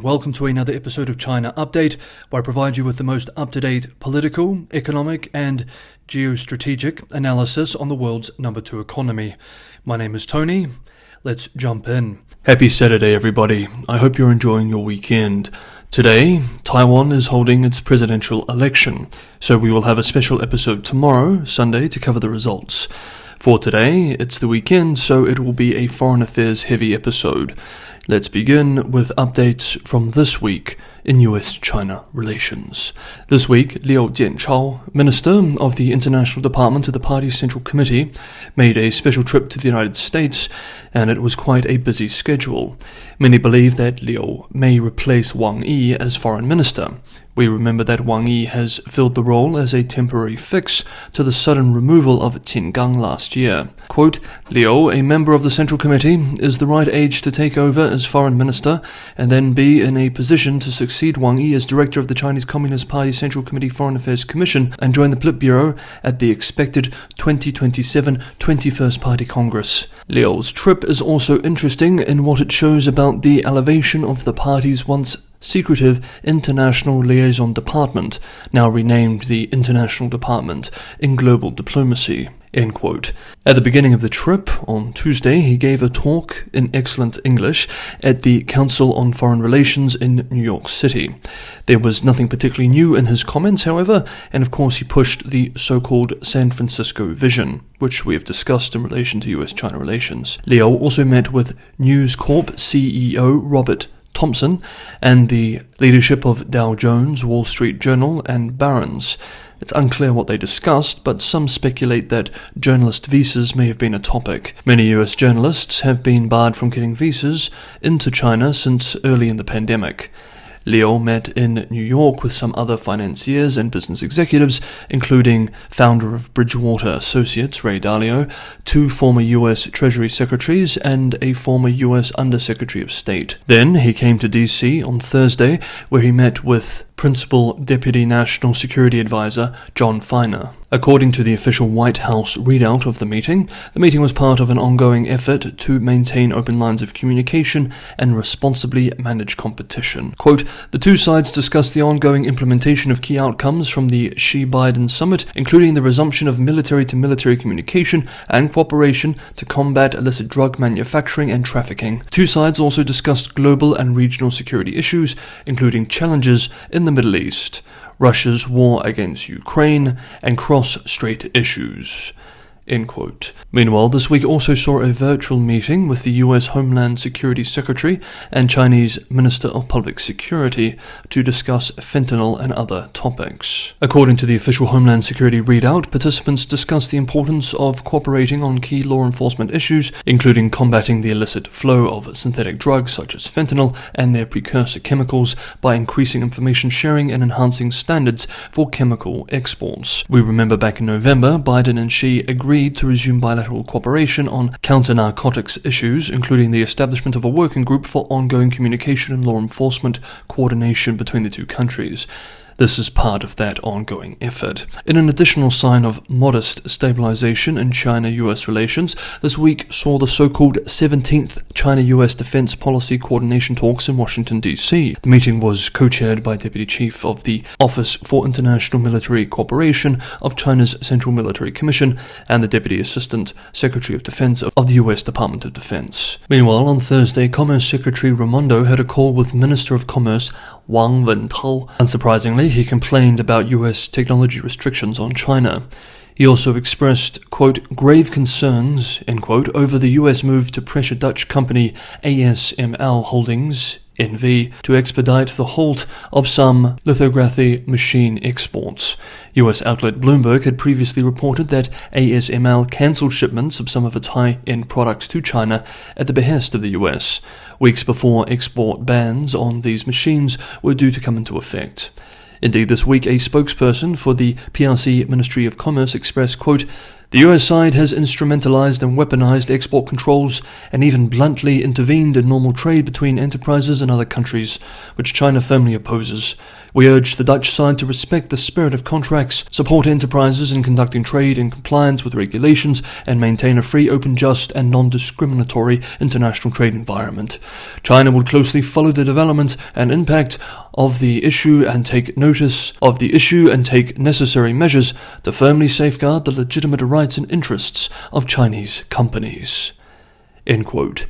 Welcome to another episode of China Update, where I provide you with the most up-to-date political, economic, and geostrategic analysis on the world's number 2 economy. My name is Tony. Let's jump in. Happy Saturday, everybody. I hope you're enjoying your weekend. Today, Taiwan is holding its presidential election, so we will have a special episode tomorrow, Sunday, to cover the results. For today, it's the weekend, so it will be a foreign affairs heavy episode. Let's begin with updates from this week in US-China relations. This week, Liu Jianchao, Minister of the International Department of the Party's Central Committee, made a special trip to the United States, and it was quite a busy schedule. Many believe that Liu may replace Wang as foreign minister. We remember that Wang has filled the role as a temporary fix to the sudden removal of Qin last year. Quote, Liu, a member of the Central Committee, is the right age to take over as foreign minister and then be in a position to succeed Wang as director of the Chinese Communist Party Central Committee Foreign Affairs Commission and join the Politburo at the expected 2027 21st Party Congress. Liu's trip is also interesting in what it shows about the elevation of the party's once secretive International Liaison Department, now renamed the International Department in Global Diplomacy. End quote. At the beginning of the trip, on Tuesday, he gave a talk in excellent English at the Council on Foreign Relations in New York City. There was nothing particularly new in his comments, however, and of course he pushed the so-called San Francisco vision, which we have discussed in relation to US-China relations. Liu also met with News Corp CEO Robert Thompson and the leadership of Dow Jones, Wall Street Journal, and Barron's. It's unclear what they discussed, but some speculate that journalist visas may have been a topic. Many US journalists have been barred from getting visas into China since early in the pandemic. Liu met in New York with some other financiers and business executives, including founder of Bridgewater Associates, Ray Dalio, 2 former U.S. Treasury Secretaries, and a former U.S. Undersecretary of State. Then he came to D.C. on Thursday, where he met with Principal Deputy National Security Advisor John Feiner. According to the official White House readout of the meeting was part of an ongoing effort to maintain open lines of communication and responsibly manage competition. Quote, the two sides discussed the ongoing implementation of key outcomes from the Xi-Biden summit, including the resumption of military-to-military communication and cooperation to combat illicit drug manufacturing and trafficking. The two sides also discussed global and regional security issues, including challenges in the Middle East, Russia's war against Ukraine, and cross-strait issues. End quote. Meanwhile, this week also saw a virtual meeting with the U.S. Homeland Security Secretary and Chinese Minister of Public Security to discuss fentanyl and other topics. According to the official Homeland Security readout, participants discussed the importance of cooperating on key law enforcement issues, including combating the illicit flow of synthetic drugs such as fentanyl and their precursor chemicals by increasing information sharing and enhancing standards for chemical exports. We remember back in November, Biden and Xi agreed to resume bilateral cooperation on counter-narcotics issues, including the establishment of a working group for ongoing communication and law enforcement coordination between the two countries. This is part of that ongoing effort. In an additional sign of modest stabilization in China-US relations, this week saw the so-called 17th China-US Defense Policy Coordination Talks in Washington, D.C. The meeting was co-chaired by Deputy Chief of the Office for International Military Cooperation of China's Central Military Commission and the Deputy Assistant Secretary of Defense of the U.S. Department of Defense. Meanwhile, on Thursday, Commerce Secretary Raimondo had a call with Minister of Commerce Wang. Unsurprisingly, he complained about U.S. technology restrictions on China. He also expressed, quote, grave concerns, end quote, over the U.S. move to pressure Dutch company ASML Holdings, NV, to expedite the halt of some lithography machine exports. U.S. outlet Bloomberg had previously reported that ASML cancelled shipments of some of its high-end products to China at the behest of the U.S., weeks before export bans on these machines were due to come into effect. Indeed, this week, a spokesperson for the PRC Ministry of Commerce expressed, quote, The US side has instrumentalized and weaponized export controls and even bluntly intervened in normal trade between enterprises and other countries, which China firmly opposes. We urge the Dutch side to respect the spirit of contracts, support enterprises in conducting trade in compliance with regulations, and maintain a free, open, just, and non-discriminatory international trade environment. China will closely follow the development and impact of the issue and take notice of the issue and take necessary measures to firmly safeguard the legitimate rights and interests of Chinese companies." End quote.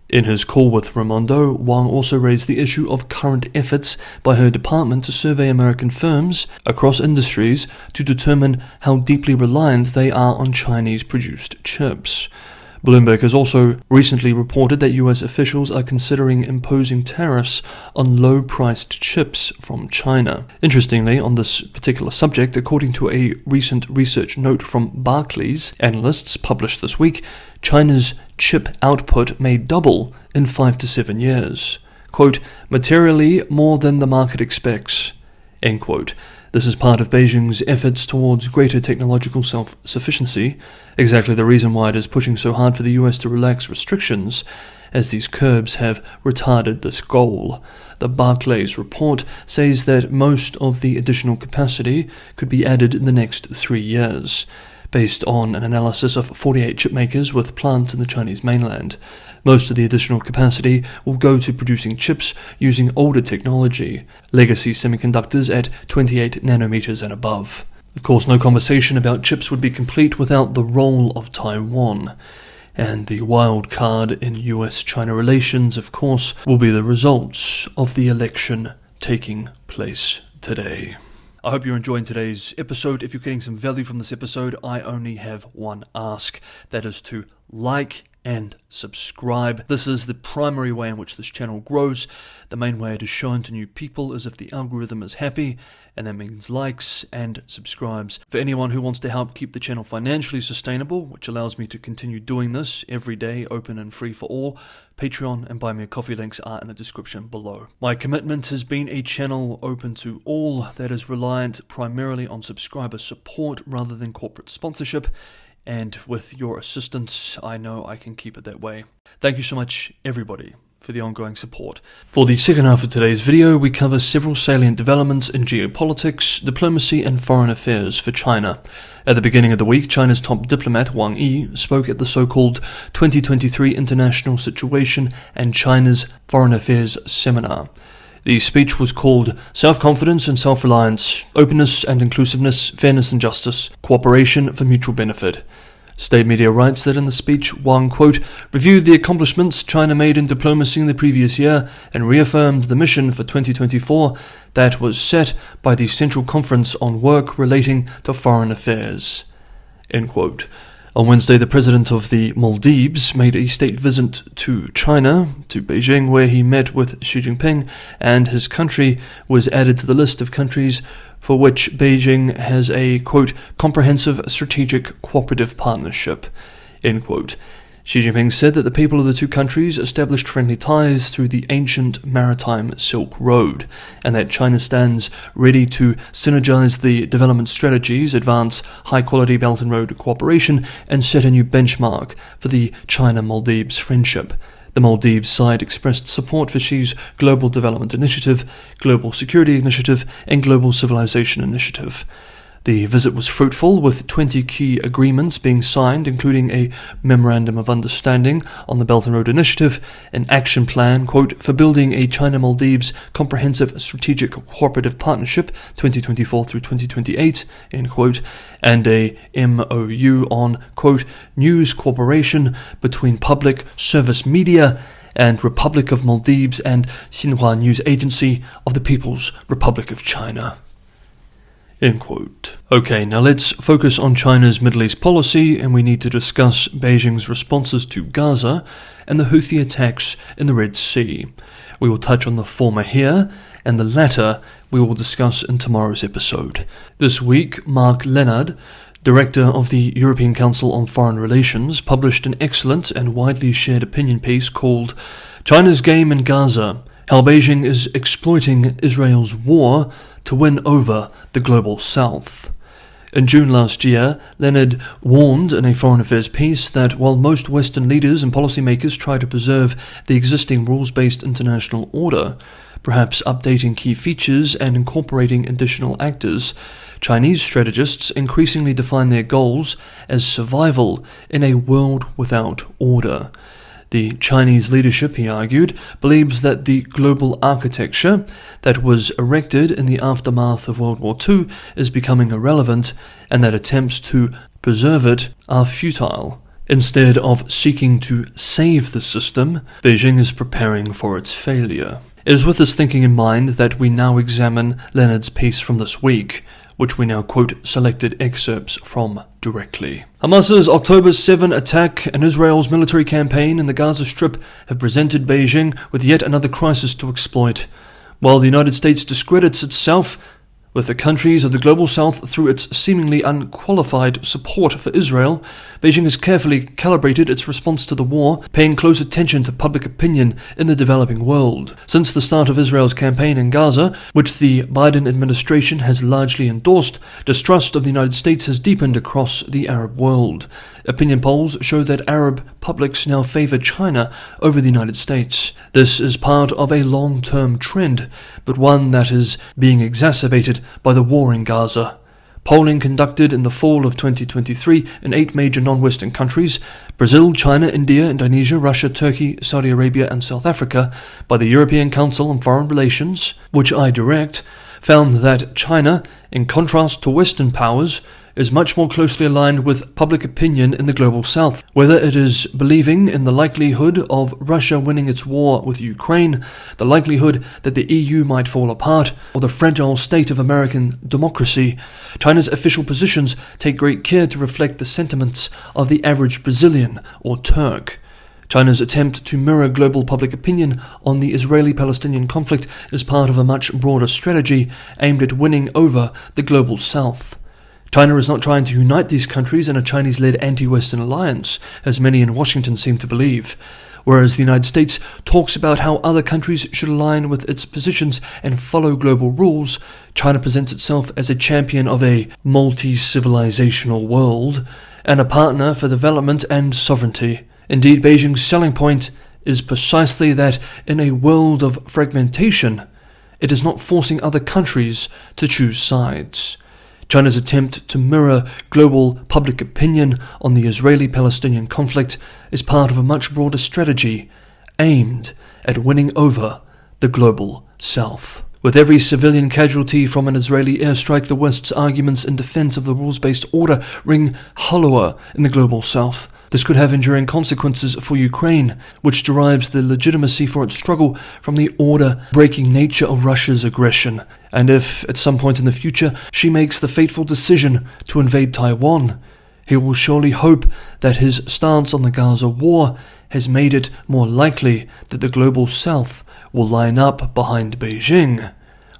In his call with Raimondo, Wang also raised the issue of current efforts by her department to survey American firms across industries to determine how deeply reliant they are on Chinese-produced chips. Bloomberg has also recently reported that US officials are considering imposing tariffs on low-priced chips from China. Interestingly, on this particular subject, according to a recent research note from Barclays, analysts published this week, China's chip output may double in 5 to 7 years. Quote, "materially more than the market expects." End quote. This is part of Beijing's efforts towards greater technological self-sufficiency, exactly the reason why it is pushing so hard for the US to relax restrictions, as these curbs have retarded this goal. The Barclays report says that most of the additional capacity could be added in the next 3 years, based on an analysis of 48 chipmakers with plants in the Chinese mainland. Most of the additional capacity will go to producing chips using older technology, legacy semiconductors at 28 nanometers and above. Of course, no conversation about chips would be complete without the role of Taiwan. And the wild card in US-China relations, of course, will be the results of the election taking place today. I hope you're enjoying today's episode. If you're getting some value from this episode, I only have one ask. That is to like and subscribe. This is the primary way in which this channel grows. The main way it is shown to new people is if the algorithm is happy, and that means likes and subscribes. For anyone who wants to help keep the channel financially sustainable, which allows me to continue doing this every day, open and free for all, Patreon and Buy Me a Coffee links are in the description below. My commitment has been a channel open to all that is reliant primarily on subscriber support rather than corporate sponsorship, and with your assistance, I know I can keep it that way. Thank you so much, everybody, for the ongoing support. For the second half of today's video, we cover several salient developments in geopolitics, diplomacy, and foreign affairs for China. At the beginning of the week, China's top diplomat, Wang spoke at the so-called 2023 International Situation and China's Foreign Affairs Seminar. The speech was called Self-Confidence and Self-Reliance, Openness and Inclusiveness, Fairness and Justice, Cooperation for Mutual Benefit. State media writes that in the speech, Wang, quote, reviewed the accomplishments China made in diplomacy in the previous year and reaffirmed the mission for 2024 that was set by the Central Conference on Work Relating to Foreign Affairs. End quote. On Wednesday, the president of the Maldives made a state visit to China, to Beijing, where he met with Xi Jinping, and his country was added to the list of countries for which Beijing has a, quote, comprehensive strategic cooperative partnership, end quote. Xi Jinping said that the people of the two countries established friendly ties through the ancient maritime Silk Road, and that China stands ready to synergize the development strategies, advance high-quality Belt and Road cooperation, and set a new benchmark for the China-Maldives friendship. The Maldives side expressed support for Xi's Global Development Initiative, Global Security Initiative, and Global Civilization Initiative. The visit was fruitful, with 20 key agreements being signed, including a Memorandum of Understanding on the Belt and Road Initiative, an action plan, quote, for building a China-Maldives Comprehensive Strategic Cooperative Partnership 2024 through 2028, end quote, and a MOU on, quote, news cooperation between Public Service Media and Republic of Maldives and Xinhua News Agency of the People's Republic of China. End quote. Okay, now let's focus on China's Middle East policy, and we need to discuss Beijing's responses to Gaza and the Houthi attacks in the Red Sea. We will touch on the former here, and the latter we will discuss in tomorrow's episode. This week, Leonard, Director of the European Council on Foreign Relations, published an excellent and widely shared opinion piece called China's Game in Gaza, How Beijing is Exploiting Israel's War to Win Over the Global South. In June last year, Leonard warned in a foreign affairs piece that while most Western leaders and policymakers try to preserve the existing rules-based international order, perhaps updating key features and incorporating additional actors, Chinese strategists increasingly define their goals as survival in a world without order. The Chinese leadership, he argued, believes that the global architecture that was erected in the aftermath of World War II is becoming irrelevant, and that attempts to preserve it are futile. Instead of seeking to save the system, Beijing is preparing for its failure. It is with this thinking in mind that we now examine Leonard's piece from this week, which we now quote selected excerpts from directly. Hamas's October 7 attack and Israel's military campaign in the Gaza Strip have presented Beijing with yet another crisis to exploit. While the United States discredits itself with the countries of the Global South through its seemingly unqualified support for Israel, Beijing has carefully calibrated its response to the war, paying close attention to public opinion in the developing world. Since the start of Israel's campaign in Gaza, which the Biden administration has largely endorsed, distrust of the United States has deepened across the Arab world. Opinion polls show that Arab publics now favor China over the United States. This is part of a long-term trend, but one that is being exacerbated by the war in Gaza. Polling conducted in the fall of 2023 in 8 major non-Western countries, Brazil, China, India, Indonesia, Russia, Turkey, Saudi Arabia and South Africa, by the European Council on Foreign Relations, which I direct, found that China, in contrast to Western powers, is much more closely aligned with public opinion in the Global South. Whether it is believing in the likelihood of Russia winning its war with Ukraine, the likelihood that the EU might fall apart, or the fragile state of American democracy, China's official positions take great care to reflect the sentiments of the average Brazilian or Turk. China's attempt to mirror global public opinion on the Israeli-Palestinian conflict is part of a much broader strategy aimed at winning over the Global South. China is not trying to unite these countries in a Chinese-led anti-Western alliance, as many in Washington seem to believe. Whereas the United States talks about how other countries should align with its positions and follow global rules, China presents itself as a champion of a multi-civilizational world and a partner for development and sovereignty. Indeed, Beijing's selling point is precisely that in a world of fragmentation, it is not forcing other countries to choose sides. China's attempt to mirror global public opinion on the Israeli-Palestinian conflict is part of a much broader strategy aimed at winning over the Global South. With every civilian casualty from an Israeli airstrike, the West's arguments in defense of the rules-based order ring hollower in the Global South. This could have enduring consequences for Ukraine, which derives the legitimacy for its struggle from the order-breaking nature of Russia's aggression. And if, at some point in the future, she makes the fateful decision to invade Taiwan, he will surely hope that his stance on the Gaza war has made it more likely that the Global South will line up behind Beijing,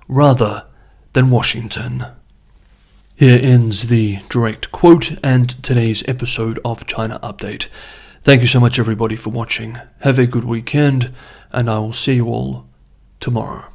rather than Washington. Here ends the direct quote and today's episode of China Update. Thank you so much everybody for watching. Have a good weekend, and I will see you all tomorrow.